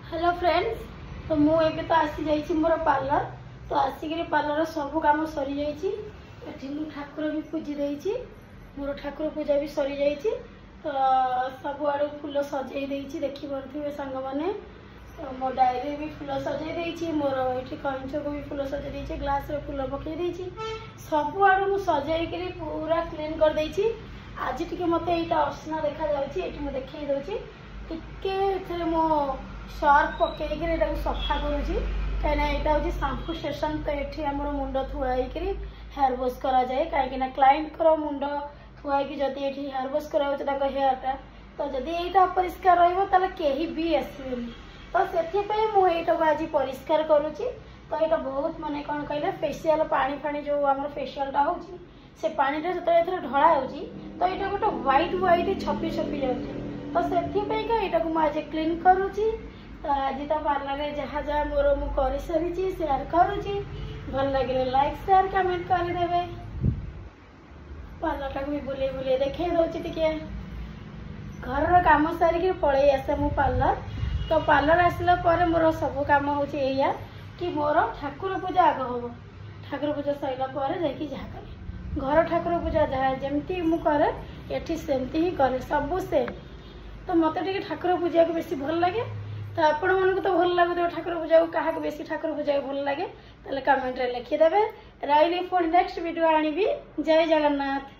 Hello friends. तो मुझे तो आसी जाइए मोर पार्लर। तो आसिक पार्लर सब कम सरी जाइए। ठाकुर भी पूजी देती, मोर ठाकुर पूजा भी सरी जाइए। तो सब आड़ फूल सजे देखी पारे सांग मैंने। तो मो डायरी भी फूल सजे देती, मोर ये कंच को भी फूल सजे देती, ग्लास रे फूल पकई देती, सब आड़ मुझे सजाई पूरा क्लीन कर देती। आज टी मत यहाँ असना देखा मुझे देखे दूसरी टे मो सर्फ पकईकर सफा करुँची कहीं यहाँ हूँ शैम्पू सेसन। तो ये आम मुंड थुआई हेयर वॉश कराए कहीं क्लाइंट मुंड थुआई जदि ये हेयर वॉश कराऊँ हेयरटा, तो जदि यहाँ अपरिष्कार रही भी आसबे। तो से मुझे आज परिष्कार करुँची। तो यहाँ बहुत माने कौन कहले फेसियाल पानी फाणी जो आम फेसियालटा हो से पानीटा जो ढला हो तो यहाँ गोटे व्हाइट व्हाइट छपी छपी जाऊँगी। तो से यहाँ मुझे क्लीन करुँची। तो आज तो पार्लर जहाँ जहाँ मोर मुझे सारी सेयार करुँची। भल लगे लाइक शेयर कमेंट करदे। पार्लर भी बुले बुले देखे दूसरी टे घर कम सारिक पलि आसे मु पार्लर। तो पार्लर आसला मोर सब कम हो कि मोर ठाकुर पूजा आग हम। ठाकुर पूजा सरला जहाँ करें घर ठाकुर पूजा जहाँ जमती मुझे ये सेमती ही करे सब सेम। तो मत ठाकुर पूजा को बेसी भल लगे। तो आपण मन तो भल लगे ठाकुर पूजा को क्या बेसी ठाकुर पूजा को भल लगे कमेंट रे लिखिदेवे। रही पुणी नेक्स्ट वीडियो आनी। जय जगन्नाथ।